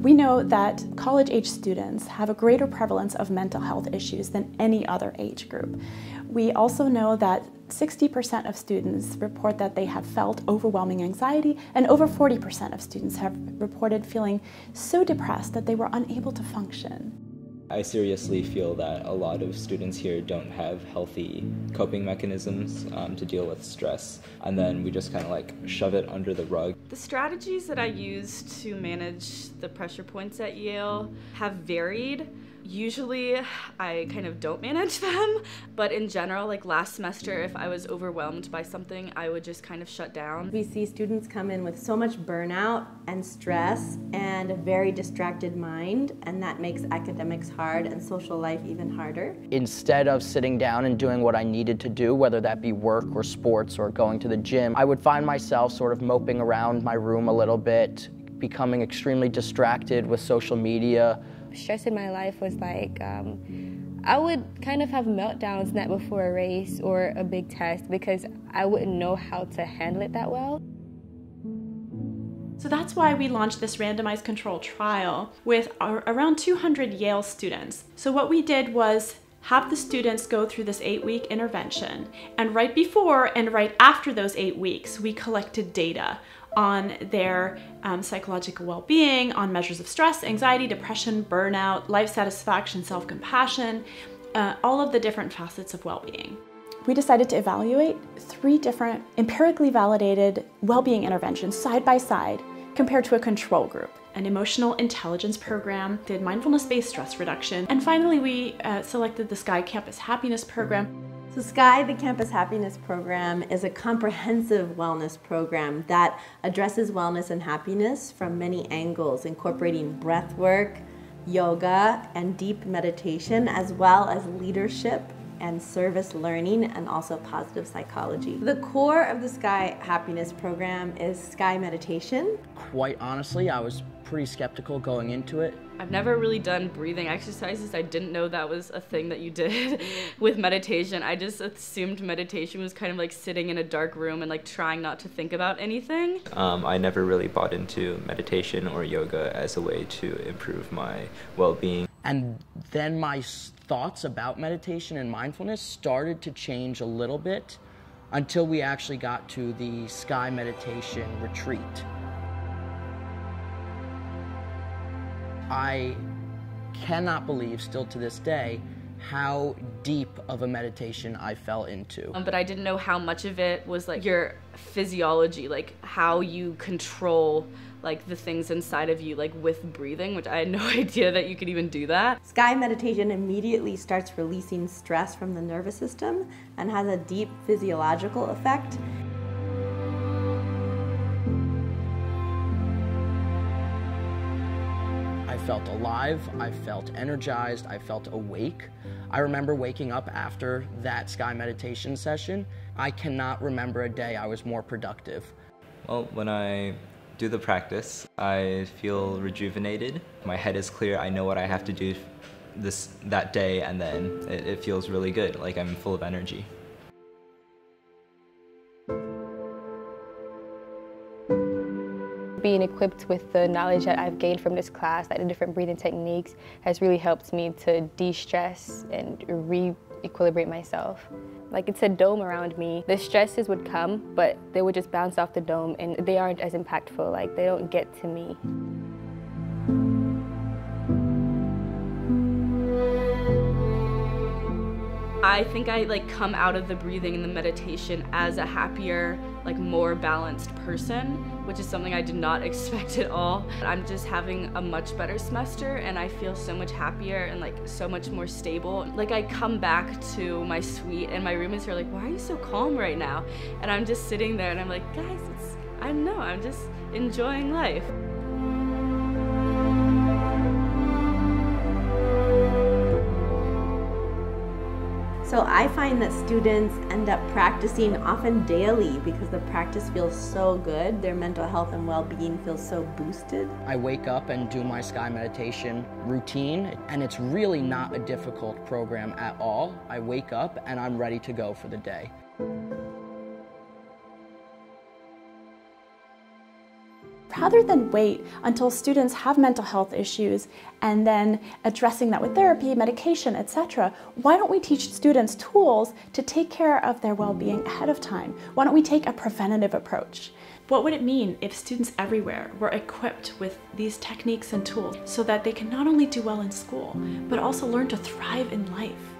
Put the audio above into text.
We know that college-age students have a greater prevalence of mental health issues than any other age group. We also know that 60% of students report that they have felt overwhelming anxiety, and over 40% of students have reported feeling so depressed that they were unable to function. I seriously feel that a lot of students here don't have healthy coping mechanisms to deal with stress, and then we just kind of like shove it under the rug. The strategies that I use to manage the pressure points at Yale have varied. Usually I kind of don't manage them, but in general, like last semester, if I was overwhelmed by something, I would just kind of shut down. We see students come in with so much burnout and stress and a very distracted mind, and that makes academics hard and social life even harder. Instead of sitting down and doing what I needed to do, whether that be work or sports or going to the gym, I would find myself sort of moping around my room a little bit, becoming extremely distracted with social media. Stress in my life was like, I would kind of have meltdowns not before a race or a big test because I wouldn't know how to handle it that well. So that's why we launched this randomized control trial with around 200 Yale students. So what we did was have the students go through this 8-week intervention, and right before and right after those 8 weeks, we collected data on their psychological well-being, on measures of stress, anxiety, depression, burnout, life satisfaction, self-compassion, all of the different facets of well-being. We decided to evaluate 3 different empirically validated well-being interventions side by side compared to a control group. An emotional intelligence program, did mindfulness-based stress reduction, and finally we selected the Sky Campus Happiness Program. So Sky, the Campus Happiness Program, is a comprehensive wellness program that addresses wellness and happiness from many angles, incorporating breath work, yoga, and deep meditation, as well as leadership and service learning, and also positive psychology. The core of the Sky Happiness Program is Sky meditation. Quite honestly, I was pretty skeptical going into it. I've never really done breathing exercises. I didn't know that was a thing that you did with meditation. I just assumed meditation was kind of like sitting in a dark room and like trying not to think about anything. I never really bought into meditation or yoga as a way to improve my well-being. And then my thoughts about meditation and mindfulness started to change a little bit until we actually got to the Sky Meditation Retreat. I cannot believe, still to this day, how deep of a meditation I fell into. But I didn't know how much of it was like your physiology, like how you control like the things inside of you, like with breathing, which I had no idea that you could even do that. Sky meditation immediately starts releasing stress from the nervous system and has a deep physiological effect. I felt alive, I felt energized, I felt awake. I remember waking up after that Sky meditation session. I cannot remember a day I was more productive. Well, when I do the practice, I feel rejuvenated. My head is clear, I know what I have to do that day, and then it feels really good, like I'm full of energy. Being equipped with the knowledge that I've gained from this class, like the different breathing techniques, has really helped me to de-stress and re-equilibrate myself. Like it's a dome around me. The stresses would come, but they would just bounce off the dome and they aren't as impactful, like they don't get to me. I think I like come out of the breathing and the meditation as a happier, like more balanced person, which is something I did not expect at all. I'm just having a much better semester and I feel so much happier and like so much more stable. Like I come back to my suite and my roommates are like, why are you so calm right now? And I'm just sitting there and I'm like, guys, I don't know, I'm just enjoying life. So I find that students end up practicing often daily because the practice feels so good. Their mental health and well-being feels so boosted. I wake up and do my Sky meditation routine, and it's really not a difficult program at all. I wake up and I'm ready to go for the day. rather than wait until students have mental health issues and then addressing that with therapy, medication, etc., why don't we teach students tools to take care of their well-being ahead of time? Why don't we take a preventative approach? What would it mean if students everywhere were equipped with these techniques and tools so that they can not only do well in school, but also learn to thrive in life?